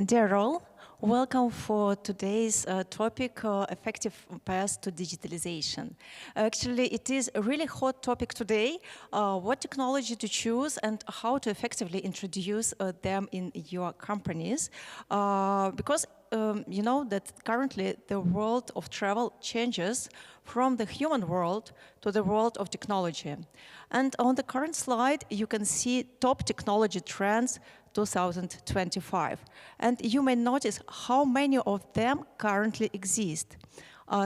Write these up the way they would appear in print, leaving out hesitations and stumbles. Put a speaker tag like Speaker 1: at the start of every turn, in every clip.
Speaker 1: Dear all, welcome for today's topic, effective path to digitalization. Actually, it is a really hot topic today, what technology to choose and how to effectively introduce them in your companies. Because you know that currently the world of travel changes from the human world to the world of technology. And on the current slide, you can see top technology trends 2025. And you may notice how many of them currently exist.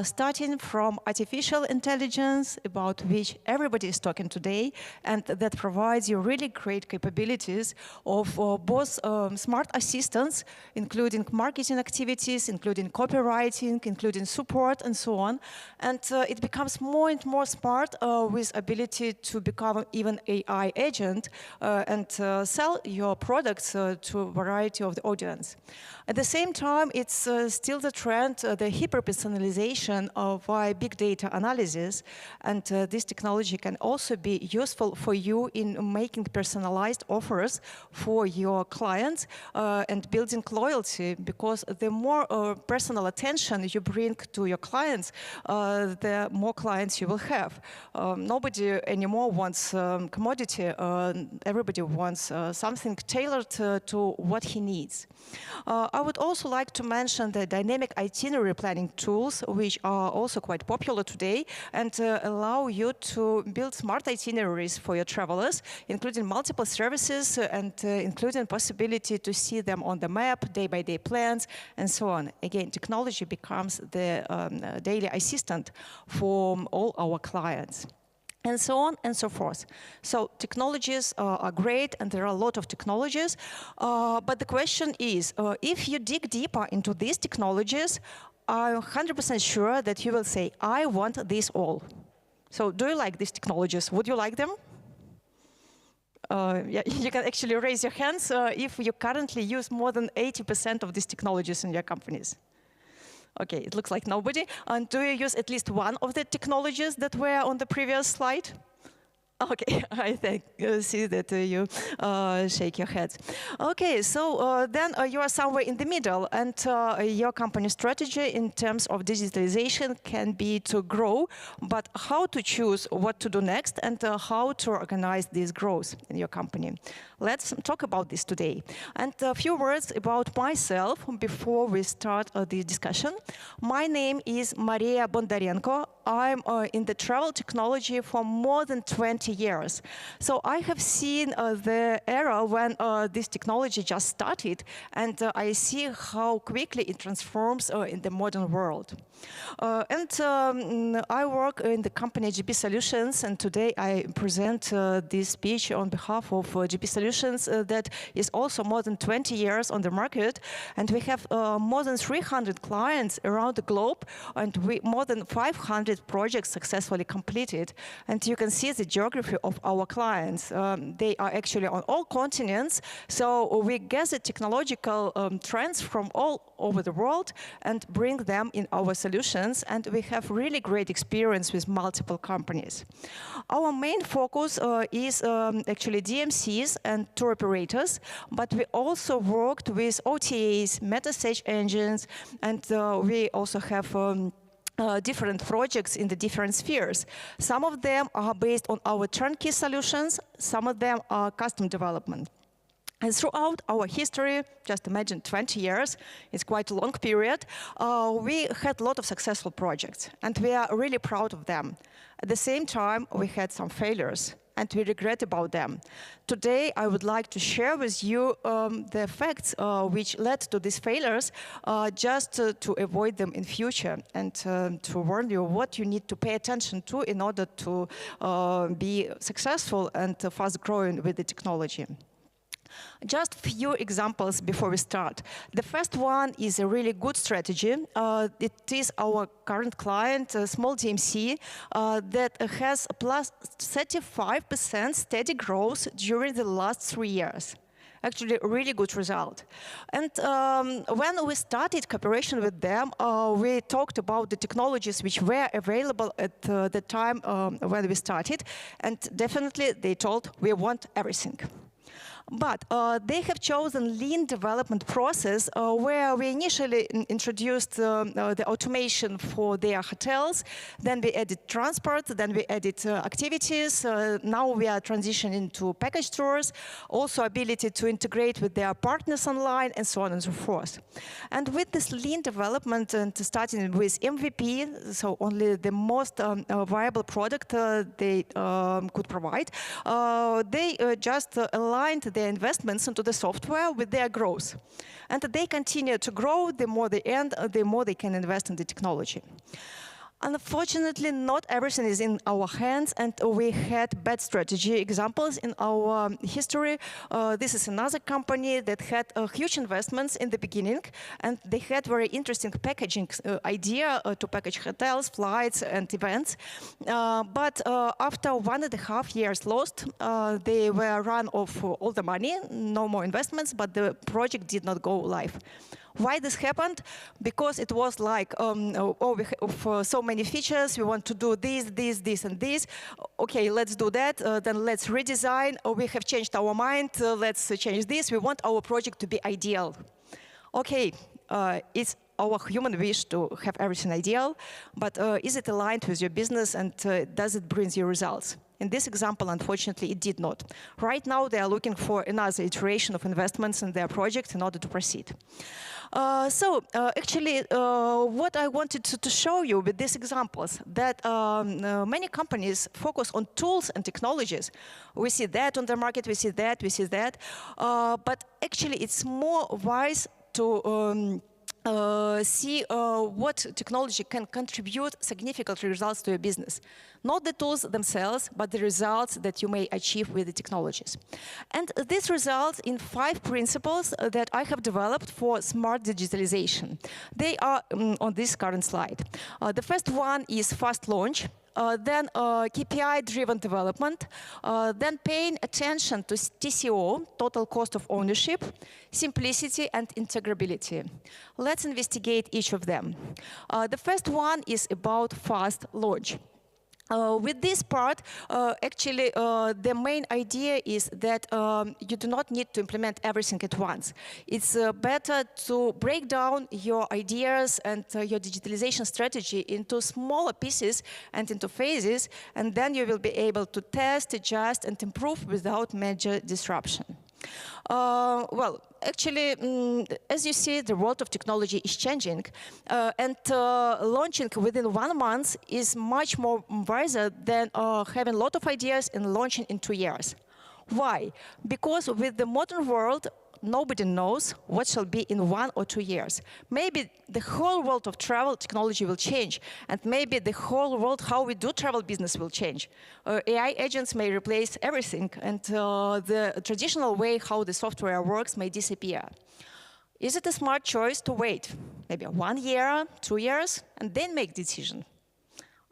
Speaker 1: Starting from artificial intelligence, about which everybody is talking today, and that provides you really great capabilities of both smart assistants, including marketing activities, including copywriting, including support, and so on. And it becomes more and more smart with ability to become even AI agent and sell your products to a variety of the audience. At the same time, it's still the trend, the hyper-personalization via big data analysis, and this technology can also be useful for you in making personalized offers for your clients and building loyalty, because the more personal attention you bring to your clients, the more clients you will have. Nobody anymore wants commodity. Everybody wants something tailored to what he needs. I would also like to mention the dynamic itinerary planning tools, which are also quite popular today and allow you to build smart itineraries for your travelers, including multiple services and including possibility to see them on the map, day-by-day plans, and so on. Again, technology becomes the daily assistant for all our clients. And so on and so forth. So technologies are great, and there are a lot of technologies. But the question is, if you dig deeper into these technologies, I'm 100% sure that you will say, I want this all. So do you like these technologies? Would you like them? Yeah, you can actually raise your hands if you currently use more than 80% of these technologies in your companies. Okay, it looks like nobody. And do you use at least one of the technologies that were on the previous slide? Okay, I see that you shake your heads. Okay, so then you are somewhere in the middle, and your company strategy in terms of digitalization can be to grow, but how to choose what to do next and how to organize this growth in your company. Let's talk about this today. And a few words about myself before we start the discussion. My name is Maria Bondarenko. I'm in the travel technology for more than 20 years. So I have seen the era when this technology just started, and I see how quickly it transforms in the modern world. I work in the company ITB Solutions, and today I present this speech on behalf of ITB Solutions that is also more than 20 years on the market, and we have more than 300 clients around the globe, and more than 500 projects successfully completed. And you can see the geography of our clients. They are actually on all continents, so we gather technological trends from all over the world and bring them in our solutions, and we have really great experience with multiple companies. Our main focus is actually DMCs and tour operators, but we also worked with OTAs, meta search engines, and we also have different projects in the different spheres. Some of them are based on our turnkey solutions, some of them are custom development. And throughout our history, just imagine 20 years, it's quite a long period, we had a lot of successful projects, and we are really proud of them. At the same time, we had some failures, and we regret about them. Today, I would like to share with you the facts which led to these failures, just to avoid them in future, and to warn you what you need to pay attention to in order to be successful and fast growing with the technology. Just a few examples before we start. The first one is a really good strategy. It is our current client, a small DMC, that has a plus 35% steady growth during the last 3 years. Actually, a really good result. And when we started cooperation with them, we talked about the technologies which were available at the time when we started, and definitely they told we want everything. But they have chosen lean development process where we initially introduced the automation for their hotels, then we added transport, then we added activities, now we are transitioning to package tours, also ability to integrate with their partners online, and so on and so forth. And with this lean development and starting with MVP, so only the most viable product they could provide, they just aligned their investments into the software with their growth. And they continue to grow, the more they earn, the more they can invest in the technology. Unfortunately, not everything is in our hands, and we had bad strategy examples in our history. This is another company that had huge investments in the beginning, and they had very interesting packaging idea to package hotels, flights, and events. But after 1.5 years lost, they were run of all the money, no more investments, but the project did not go live. Why this happened? Because it was like, oh, we have so many features, we want to do this, and this. Okay, let's do that, then let's redesign. Oh, we have changed our mind, let's change this. We want our project to be ideal. Okay, it's our human wish to have everything ideal, but is it aligned with your business, and does it bring you results? In this example, unfortunately, it did not. Right now, they are looking for another iteration of investments in their project in order to proceed. Actually, what I wanted to show you with these examples, that many companies focus on tools and technologies. We see that on the market, we see that, but actually it's more wise to see what technology can contribute significant results to your business. Not the tools themselves, but the results that you may achieve with the technologies. And this results in 5 principles that I have developed for smart digitalization. They are on this current slide. The first one is fast launch. Then KPI-driven development, then paying attention to TCO, total cost of ownership, simplicity, and integrability. Let's investigate each of them. The first one is about fast launch. With this part, actually, the main idea is that you do not need to implement everything at once. It's better to break down your ideas and your digitalization strategy into smaller pieces and into phases, and then you will be able to test, adjust, and improve without major disruption. Well, actually, as you see, the world of technology is changing, and launching within 1 month is much more wiser than having a lot of ideas and launching in 2 years. Why? Because with the modern world, nobody knows what shall be in 1 or 2 years. Maybe the whole world of travel technology will change, and maybe the whole world how we do travel business will change. AI agents may replace everything, and the traditional way how the software works may disappear. Is it a smart choice to wait maybe 1 year, 2 years, and then make decision?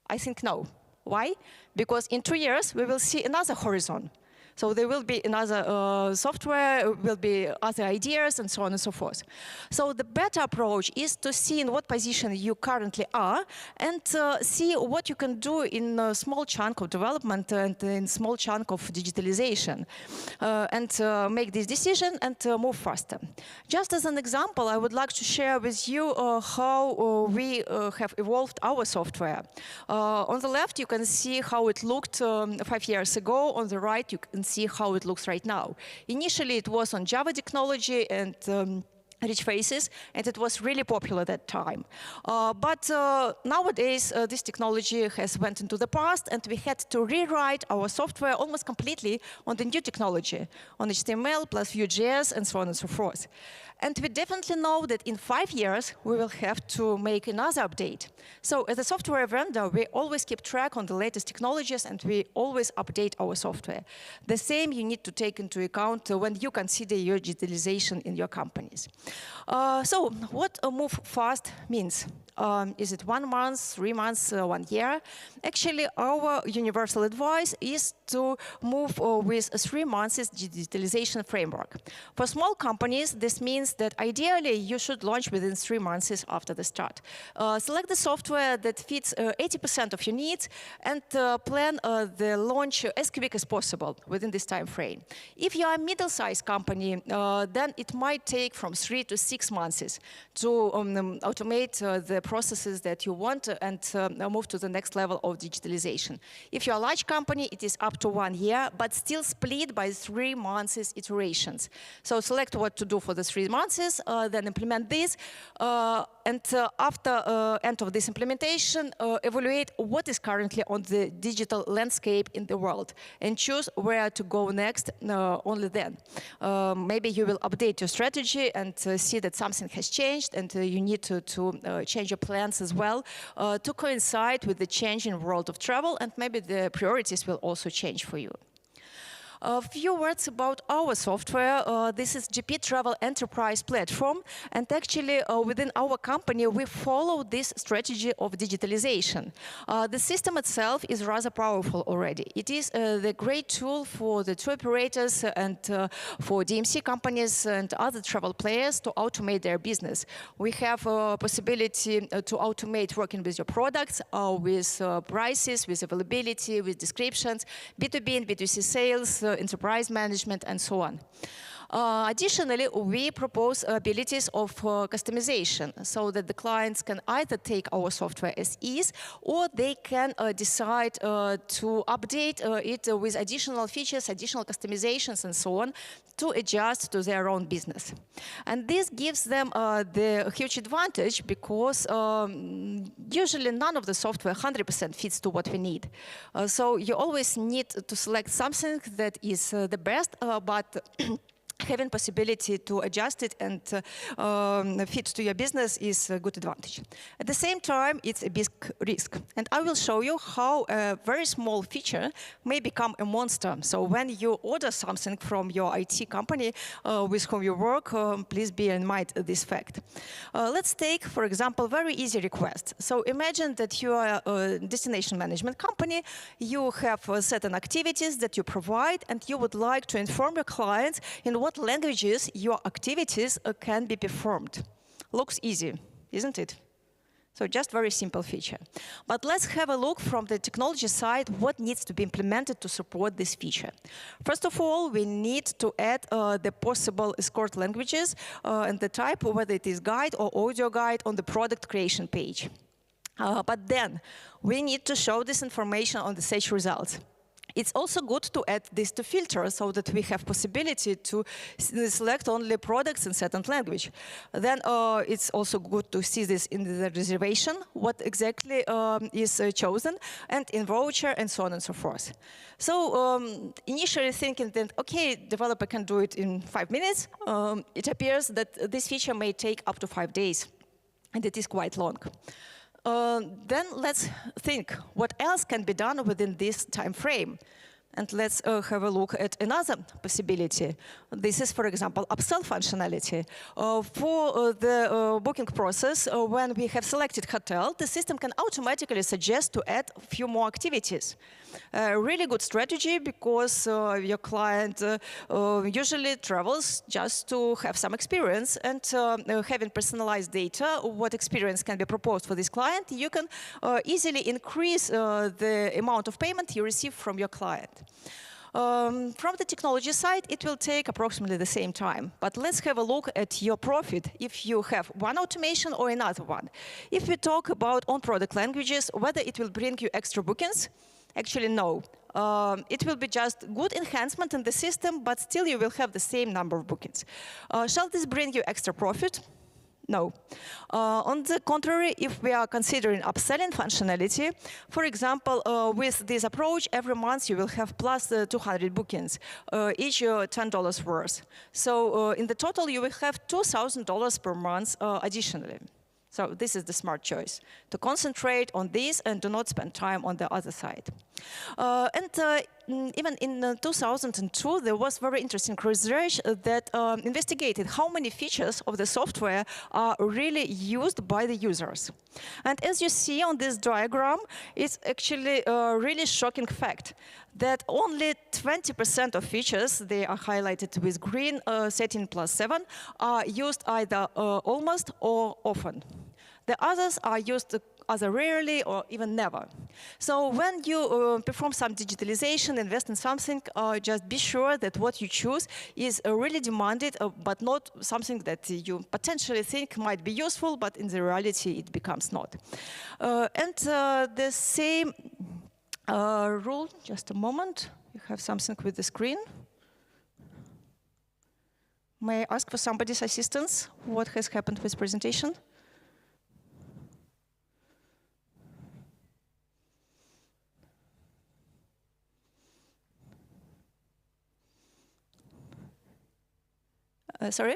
Speaker 1: I think no. Why? Because in 2 years we will see another horizon. So there will be another software, will be other ideas, and so on and so forth. So the better approach is to see in what position you currently are, and see what you can do in a small chunk of development and in small chunk of digitalization, and make this decision and move faster. Just as an example, I would like to share with you how we have evolved our software. On the left, you can see how it looked 5 years ago. On the right, you can see how it looks right now. Initially, it was on Java technology and rich faces, and it was really popular at that time. But nowadays, this technology has went into the past, and we had to rewrite our software almost completely on the new technology, on HTML plus Vue.js, and so on and so forth. And we definitely know that in 5 years, we will have to make another update. So as a software vendor, we always keep track on the latest technologies, and we always update our software. The same you need to take into account when you consider your digitalization in your companies. So what a move fast means? Is it 1 month, 3 months, 1 year? Actually, our universal advice is to move with a 3 months digitalization framework. For small companies, this means that ideally you should launch within 3 months after the start. Select the software that fits 80% of your needs and plan the launch as quick as possible within this time frame. If you are a middle-sized company, then it might take from 3 to 6 months to automate the processes that you want and move to the next level of digitalization. If you're a large company, it is up to 1 year, but still split by 3 months iterations. So select what to do for the 3 months, then implement this, and after end of this implementation, evaluate what is currently on the digital landscape in the world and choose where to go next only then. Maybe you will update your strategy and see that something has changed and you need to change your plans as well to coincide with the changing world of travel, and maybe the priorities will also change for you. A few words about our software. This is GP Travel Enterprise Platform, and actually within our company we follow this strategy of digitalization. The system itself is rather powerful already. It is the great tool for the tour operators and for DMC companies and other travel players to automate their business. We have a possibility to automate working with your products, with prices, with availability, with descriptions, B2B and B2C sales, enterprise management, and so on. Additionally, we propose abilities of customization so that the clients can either take our software as is, or they can decide to update it with additional features, additional customizations, and so on, to adjust to their own business. And this gives them the huge advantage because usually none of the software 100% fits to what we need. So you always need to select something that is the best, but having possibility to adjust it and fit to your business is a good advantage. At the same time, it's a big risk. And I will show you how a very small feature may become a monster. So when you order something from your IT company with whom you work, please bear in mind this fact. Let's take, for example, very easy request. So imagine that you are a destination management company. You have certain activities that you provide, and you would like to inform your clients in what languages your activities can be performed. Looks easy, isn't it? So just very simple feature. But let's have a look from the technology side what needs to be implemented to support this feature. First of all, we need to add the possible escort languages and the type, whether it is guide or audio guide, on the product creation page. But then we need to show this information on the search results. It's also good to add this to filter so that we have possibility to select only products in certain language. Then it's also good to see this in the reservation, what exactly is chosen, and in voucher, and so on and so forth. So initially thinking that, okay, developer can do it in 5 minutes, it appears that this feature may take up to 5 days, and it is quite long. Then let's think what else can be done within this time frame. And let's have a look at another possibility. This is, for example, upsell functionality. For the booking process, when we have selected hotel, the system can automatically suggest to add a few more activities. Really good strategy because your client usually travels just to have some experience, and having personalized data, what experience can be proposed for this client, you can easily increase the amount of payment you receive from your client. From the technology side, it will take approximately the same time. But let's have a look at your profit if you have one automation or another one. If we talk about on-product languages, whether it will bring you extra bookings, actually no. It will be just good enhancement in the system, but still you will have the same number of bookings. Shall this bring you extra profit? No. On the contrary, if we are considering upselling functionality, for example, with this approach, every month you will have plus 200 bookings, each $10 worth. So in the total, you will have $2,000 per month additionally. So this is the smart choice, to concentrate on this and do not spend time on the other side. even in 2002, there was very interesting research that investigated how many features of the software are really used by the users. And as you see on this diagram, it's actually a really shocking fact that only 20% of features, they are highlighted with green, 13 plus 7, are used either almost or often. The others are used either rarely or even never. So when you perform some digitalization, invest in something, just be sure that what you choose is really demanded, but not something that you potentially think might be useful, but in the reality it becomes not. And the same rule, just a moment, you have something with the screen. May I ask for somebody's assistance? What has happened with presentation? Sorry?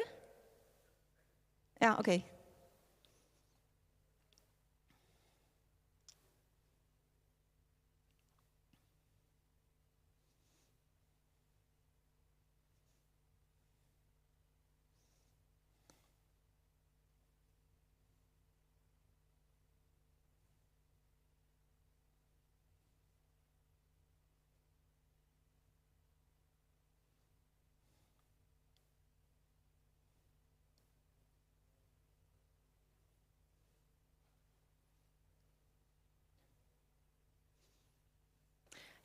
Speaker 1: Yeah, okay.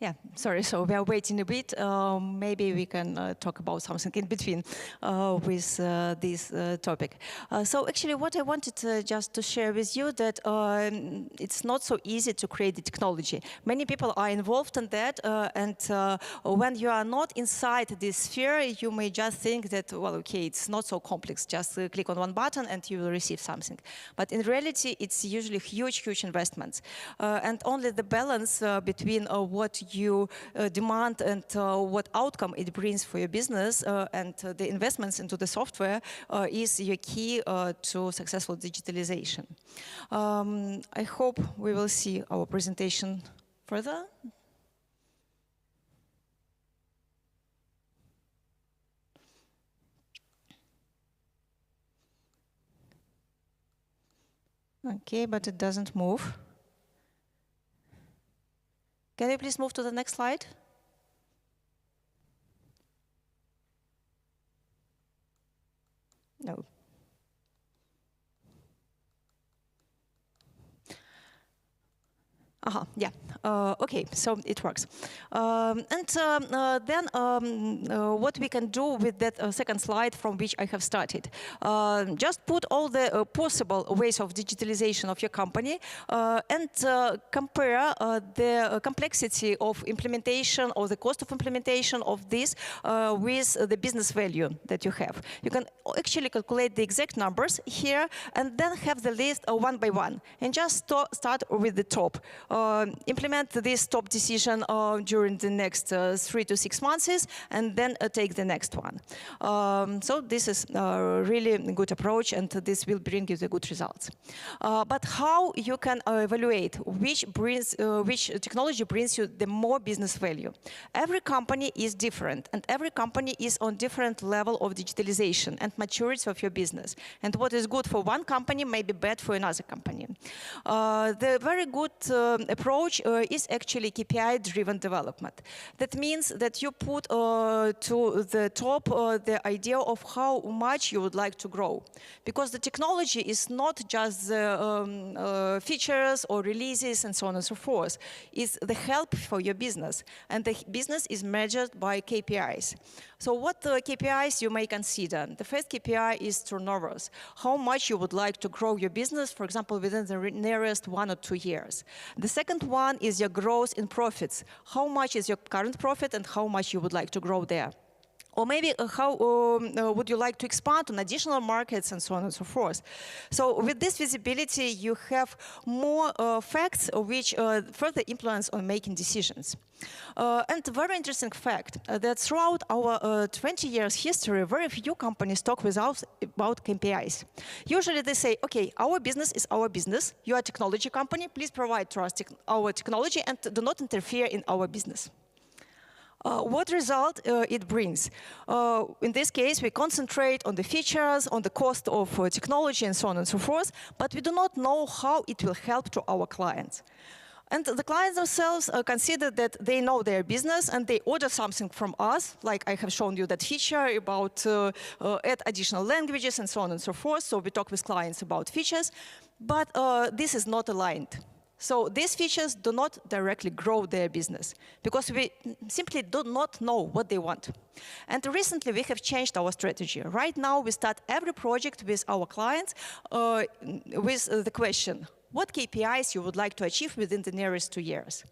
Speaker 1: Yeah, sorry, so we are waiting a bit. Maybe we can talk about something in between with this topic. So actually what I wanted just to share with you that it's not so easy to create the technology. Many people are involved in that, and when you are not inside this sphere, you may just think that, well, okay, it's not so complex. Just click on one button and you will receive something. But in reality, it's usually huge investments. And only the balance between what you demand and what outcome it brings for your business and the investments into the software is your key to successful digitalization. I hope we will see our presentation further. Okay, but it doesn't move. Can you please move to the next slide? No. Yeah. Okay, so it works. Then what we can do with that second slide from which I have started. Just put all the possible ways of digitalization of your company and compare the complexity of implementation or the cost of implementation of this with the business value that you have. You can actually calculate the exact numbers here and then have the list one by one and just start with the top. Implement this top decision during the next 3 to 6 months and then take the next one. So this is a really good approach and this will bring you the good results. But how you can evaluate which technology brings you the more business value? Every company is different and every company is on different level of digitalization and maturity of your business. And what is good for one company may be bad for another company. The very good approach is actually KPI-driven development. That means that you put to the top the idea of how much you would like to grow. Because the technology is not just the features or releases and so on and so forth. It's the help for your business. And the business is measured by KPIs. So what KPIs you may consider? The first KPI is turnovers. How much you would like to grow your business, for example, within the nearest 1 or 2 years. The second one is your growth in profits. How much is your current profit and how much you would like to grow there? Or maybe how would you like to expand on additional markets and so on and so forth. So with this visibility, you have more facts which further influence on making decisions. And a very interesting fact that throughout our 20 years history, very few companies talk with us about KPIs. Usually they say, okay, our business is our business. You are a technology company. Please provide to us our technology and do not interfere in our business. What result it brings? In this case, we concentrate on the features, on the cost of technology, and so on and so forth, but we do not know how it will help to our clients. And the clients themselves consider that they know their business and they order something from us, like I have shown you that feature about add additional languages and so on and so forth. So we talk with clients about features, but this is not aligned. So these features do not directly grow their business because we simply do not know what they want. And recently we have changed our strategy. Right now we start every project with our clients with the question, what KPIs you would like to achieve within the nearest 2 years.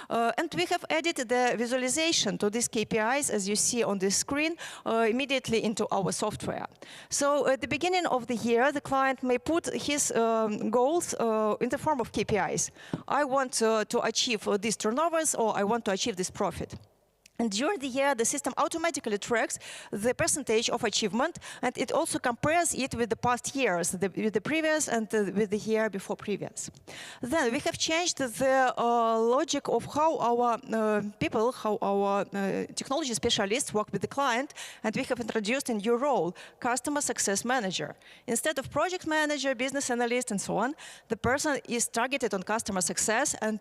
Speaker 1: And we have added the visualization to these KPIs, as you see on the screen, immediately into our software. So at the beginning of the year, the client may put his goals in the form of KPIs. I want to achieve these turnovers, or I want to achieve this profit. And during the year, the system automatically tracks the percentage of achievement, and it also compares it with the past years, with the previous and with the year before previous. Then we have changed the logic of how our people, how our technology specialists work with the client, and we have introduced a new role, customer success manager. Instead of project manager, business analyst, and so on, the person is targeted on customer success, and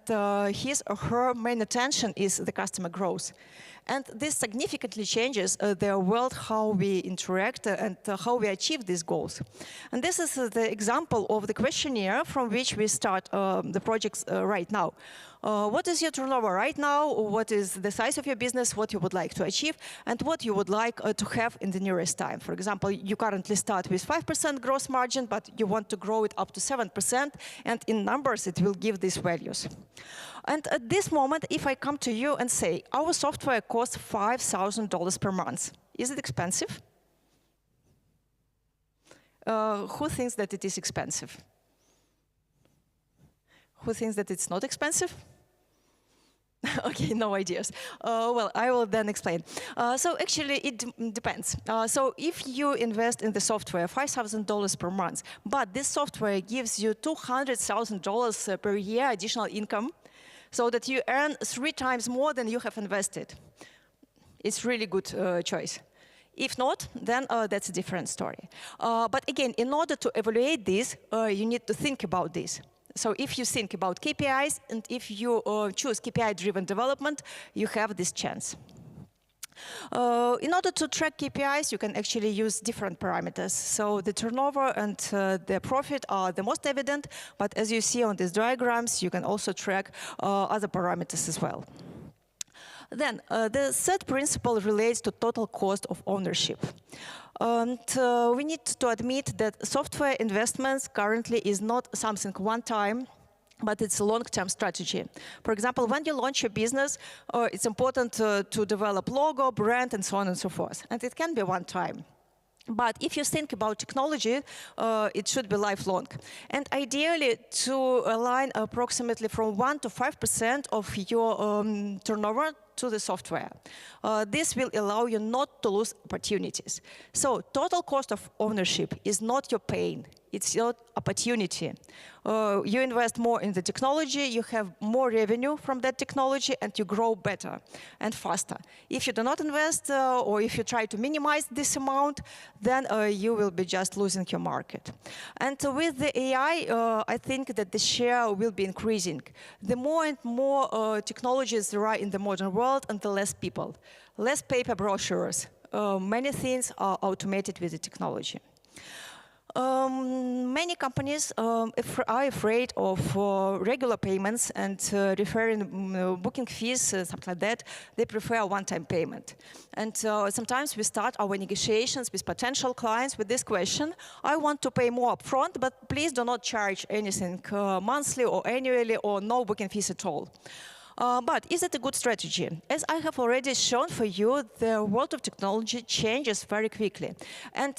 Speaker 1: his or her main attention is the customer growth. And this significantly changes the world, how we interact and how we achieve these goals. And this is the example of the questionnaire from which we start the projects right now. What is your turnover right now? What is the size of your business? What you would like to achieve? And what you would like to have in the nearest time? For example, you currently start with 5% gross margin, but you want to grow it up to 7%. And in numbers, it will give these values. And at this moment, if I come to you and say, our software costs $5,000 per month, is it expensive? Who thinks that it is expensive? Who thinks that it's not expensive? Okay, no ideas. Well, I will then explain. So actually, it depends. So if you invest in the software, $5,000 per month, but this software gives you $200,000 per year additional income, so that you earn 3 times more than you have invested, it's really good choice. If not, then that's a different story. But again, in order to evaluate this, you need to think about this. So if you think about KPIs, and if you choose KPI-driven development, you have this chance. In order to track KPIs, you can actually use different parameters. So the turnover and the profit are the most evident, but as you see on these diagrams, you can also track other parameters as well. Then the third principle relates to total cost of ownership. And we need to admit that software investments currently is not something one time, but it's a long-term strategy. For example, when you launch your business, it's important to develop logo, brand, and so on and so forth. And it can be one time. But if you think about technology, it should be lifelong. And ideally, to align approximately from 1 to 5% of your turnover to the software. This will allow you not to lose opportunities. So total cost of ownership is not your pain. It's your opportunity. You invest more in the technology, you have more revenue from that technology, and you grow better and faster. If you do not invest, or if you try to minimize this amount, then you will be just losing your market. And with the AI, I think that the share will be increasing. The more and more technologies there are in the modern world, and the less people. Less paper brochures. Many things are automated with the technology. Many companies are afraid of regular payments and referring booking fees, something like that. They prefer a one-time payment. And sometimes we start our negotiations with potential clients with this question: I want to pay more upfront, but please do not charge anything monthly or annually or no booking fees at all. But is it a good strategy? As I have already shown for you, the world of technology changes very quickly. And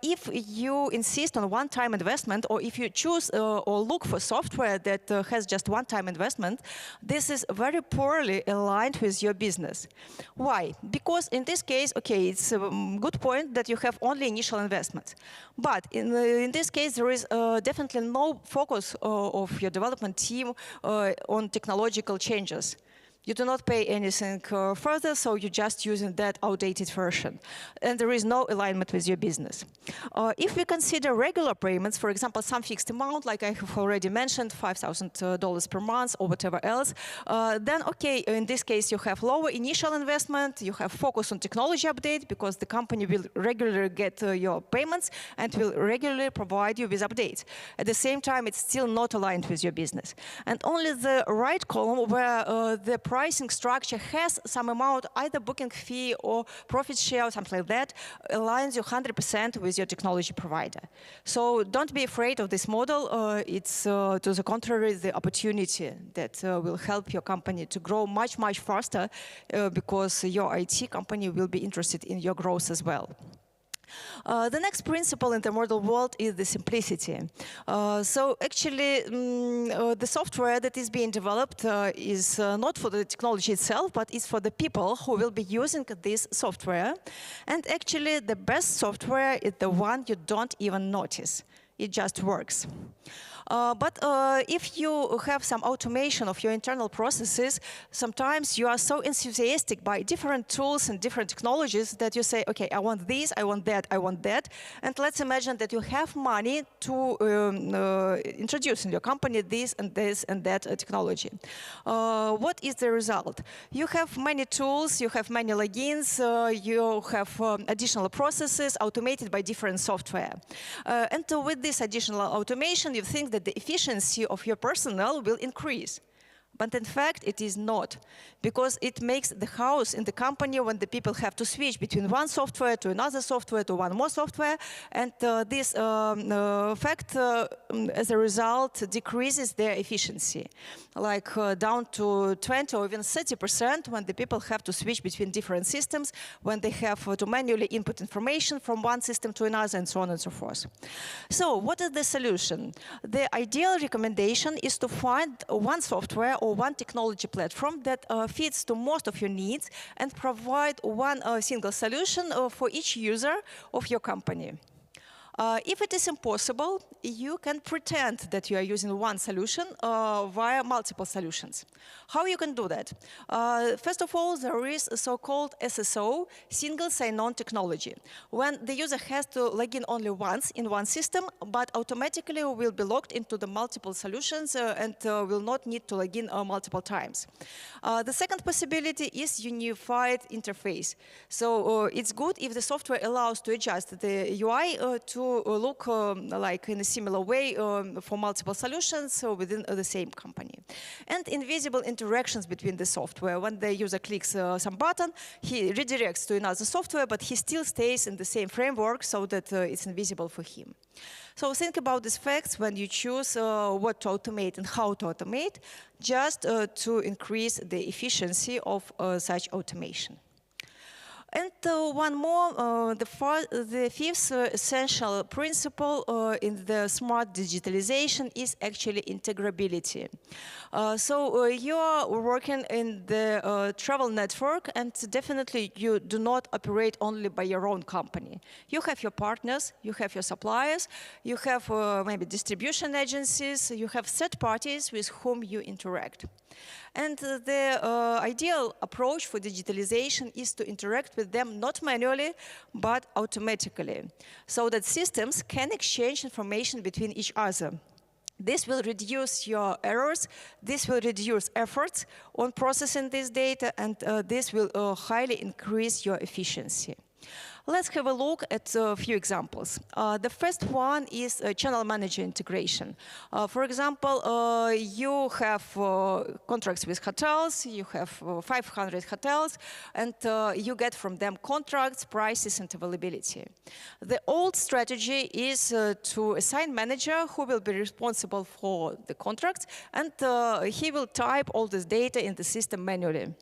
Speaker 1: if you insist on one-time investment, or if you choose or look for software that has just one-time investment, this is very poorly aligned with your business. Why? Because in this case, okay, it's a good point that you have only initial investments. But in this case, there is definitely no focus of your development team on technological changes. You do not pay anything further, so you're just using that outdated version. And there is no alignment with your business. If we consider regular payments, for example, some fixed amount, like I have already mentioned, $5,000 per month or whatever else, then okay, in this case, you have lower initial investment, you have focus on technology update because the company will regularly get your payments and will regularly provide you with updates. At the same time, it's still not aligned with your business. And only the right column where the pricing structure has some amount, either booking fee or profit share or something like that, aligns you 100% with your technology provider. So don't be afraid of this model. It's to the contrary, the opportunity that will help your company to grow much, much faster because your IT company will be interested in your growth as well. The next principle in the model world is the simplicity. So actually, the software that is being developed is not for the technology itself, but it's for the people who will be using this software. And actually, the best software is the one you don't even notice. It just works. But if you have some automation of your internal processes, sometimes you are so enthusiastic by different tools and different technologies that you say, okay, I want this, I want that, I want that. And let's imagine that you have money to introduce in your company this and that technology. What is the result? You have many tools, you have many logins, you have additional processes automated by different software. And with this additional automation, you think that the efficiency of your personnel will increase. But in fact, it is not, because it makes the house in the company when the people have to switch between one software to another software to one more software, and this fact, as a result, decreases their efficiency, like down to 20 or even 30% when the people have to switch between different systems, when they have to manually input information from one system to another, and so on and so forth. So what is the solution? The ideal recommendation is to find one software or one technology platform that fits to most of your needs and provide one single solution for each user of your company. If it is impossible, you can pretend that you are using one solution via multiple solutions. How you can do that? First of all, there is a so-called SSO, single sign-on technology, when the user has to log in only once in one system, but automatically will be logged into the multiple solutions and will not need to log in multiple times. The second possibility is unified interface. So it's good if the software allows to adjust the UI to look like in a similar way for multiple solutions within the same company. And invisible interactions between the software. When the user clicks some button, he redirects to another software, but he still stays in the same framework so that it's invisible for him. So think about these facts when you choose what to automate and how to automate, just to increase the efficiency of such automation. And one more, the fifth essential principle in the smart digitalization is actually integrability. So you are working in the travel network, and definitely you do not operate only by your own company. You have your partners, you have your suppliers, you have maybe distribution agencies, you have third parties with whom you interact. And the ideal approach for digitalization is to interact with them not manually, but automatically, so that systems can exchange information between each other. This will reduce your errors, this will reduce efforts on processing this data, and this will highly increase your efficiency. Let's have a look at a few examples. The first one is channel manager integration. For example, you have contracts with hotels, you have 500 hotels, and you get from them contracts, prices, and availability. The old strategy is to assign manager who will be responsible for the contracts, and he will type all this data in the system manually.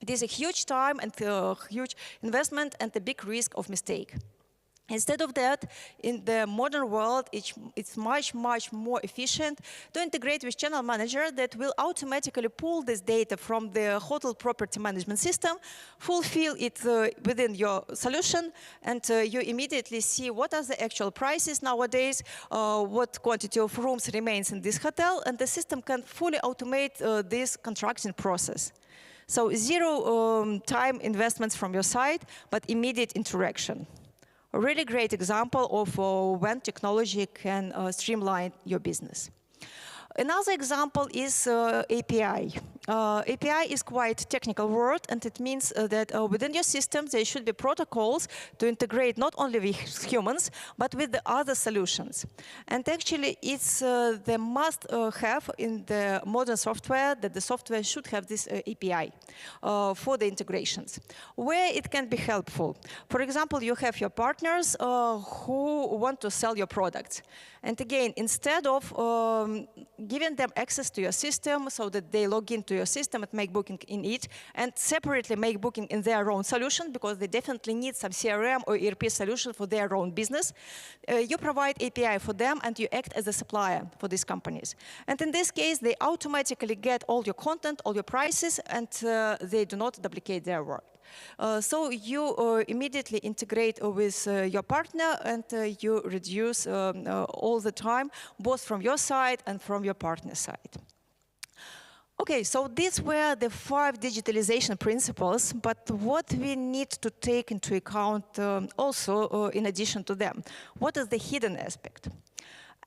Speaker 1: It is a huge time and a huge investment and a big risk of mistake. Instead of that, in the modern world, it's much, much more efficient to integrate with channel manager that will automatically pull this data from the hotel property management system, fulfill it within your solution, and you immediately see what are the actual prices nowadays, what quantity of rooms remains in this hotel, and the system can fully automate this contracting process. So zero time investments from your side, but immediate interaction. A really great example of when technology can streamline your business. Another example is API. API is quite technical word, and it means that within your system there should be protocols to integrate not only with humans, but with the other solutions. And actually, it's the must-have in the modern software that the software should have this API for the integrations, where it can be helpful. For example, you have your partners who want to sell your products. And again, instead of giving them access to your system so that they log into your system and make booking in it, and separately make booking in their own solution, because they definitely need some CRM or ERP solution for their own business, you provide API for them and you act as a supplier for these companies. And in this case, they automatically get all your content, all your prices, and they do not duplicate their work. So you immediately integrate with your partner, and you reduce all the time, both from your side and from your partner side. Okay, so these were the 5 digitalization principles, but what we need to take into account also in addition to them, what is the hidden aspect?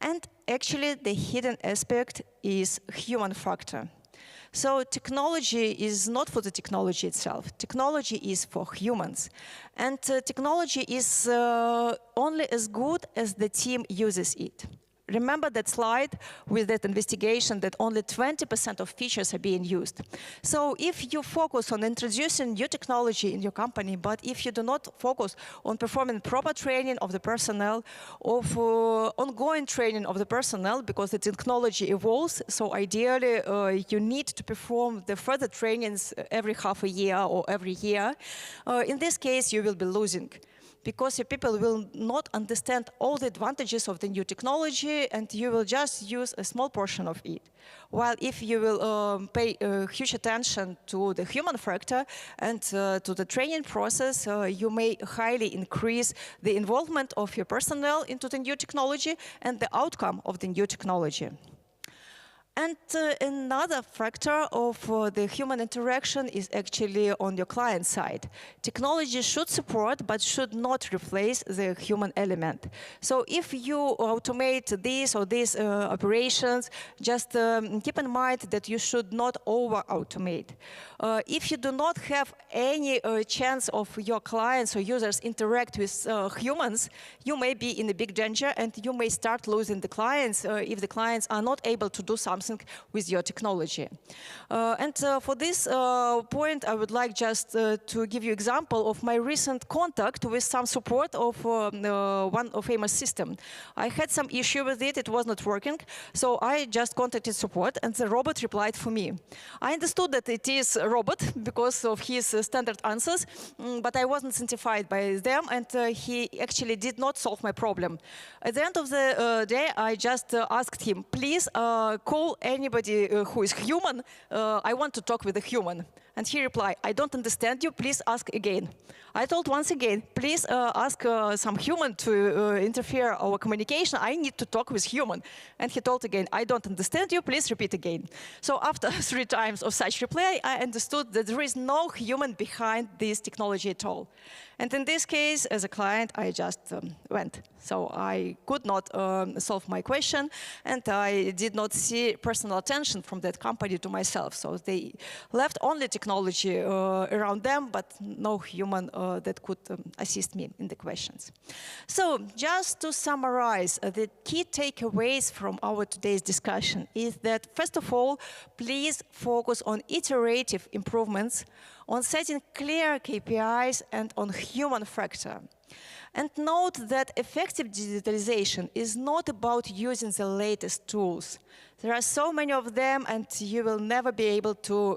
Speaker 1: And actually the hidden aspect is human factor. So technology is not for the technology itself. Technology is for humans. And technology is only as good as the team uses it. Remember that slide with that investigation that only 20% of features are being used. So if you focus on introducing new technology in your company, but if you do not focus on performing proper training of the personnel, of ongoing training of the personnel, because the technology evolves, so ideally you need to perform the further trainings every half a year or every year, in this case you will be losing, because your people will not understand all the advantages of the new technology, and you will just use a small portion of it. While if you will pay huge attention to the human factor and to the training process, you may highly increase the involvement of your personnel into the new technology and the outcome of the new technology. And another factor of the human interaction is actually on your client side. Technology should support, but should not replace the human element. So if you automate these or these operations, just keep in mind that you should not over-automate. If you do not have any chance of your clients or users interact with humans, you may be in a big danger, and you may start losing the clients if the clients are not able to do something with your technology. For this point, I would like just to give you an example of my recent contact with some support of one famous system. I had some issue with it, it was not working, so I just contacted support, and the robot replied for me. I understood that it is a robot because of his standard answers, but I wasn't satisfied by them, and he actually did not solve my problem. At the end of the day, I just asked him, please call anybody who is human. I want to talk with a human. And he replied, I don't understand you, please ask again. I told once again, please ask some human to interfere our communication. I need to talk with human. And he told again, I don't understand you, please repeat again. So after 3 times of such reply, I understood that there is no human behind this technology at all. And in this case, as a client, I just went. So I could not solve my question, and I did not see personal attention from that company to myself. So they left only technology around them, but no human that could assist me in the questions. So just to summarize, the key takeaways from our today's discussion is that, first of all, please focus on iterative improvements, on setting clear KPIs, and on human factor. And note that effective digitalization is not about using the latest tools. There are so many of them, and you will never be able to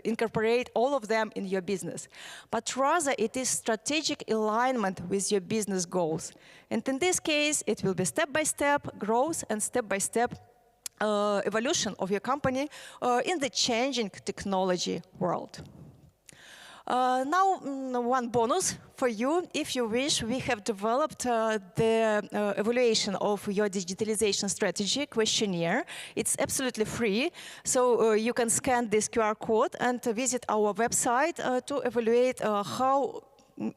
Speaker 1: incorporate all of them in your business. But rather, it is strategic alignment with your business goals. And in this case, it will be step-by-step growth and step-by-step evolution of your company in the changing technology world. Now, one bonus for you. If you wish, we have developed the evaluation of your digitalization strategy questionnaire. It's absolutely free, so you can scan this QR code and visit our website to evaluate how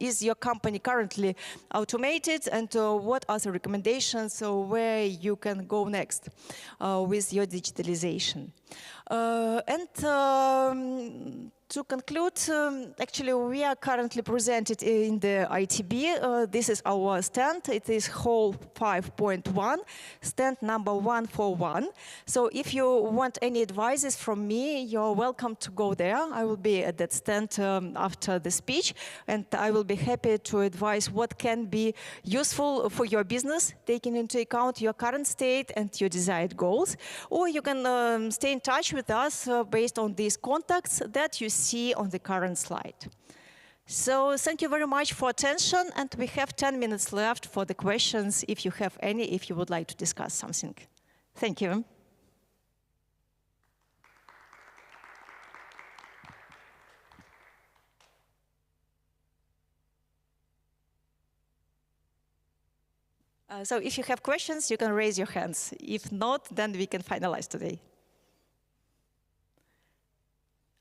Speaker 1: is your company currently automated and what are the recommendations where you can go next with your digitalization. To conclude, actually, we are currently presented in the ITB. This is our stand. It is hall 5.1, stand number 141. So if you want any advices from me, you're welcome to go there. I will be at that stand after the speech, and I will be happy to advise what can be useful for your business, taking into account your current state and your desired goals. Or you can stay in touch with us based on these contacts that you see on the current slide. So thank you very much for attention, and we have 10 minutes left for the questions, if you have any, if you would like to discuss something. Thank you. So if you have questions, you can raise your hands. If not, then we can finalize today.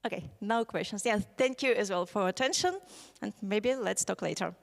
Speaker 1: Okay, no questions. Yeah, thank you as well for attention, and maybe let's talk later.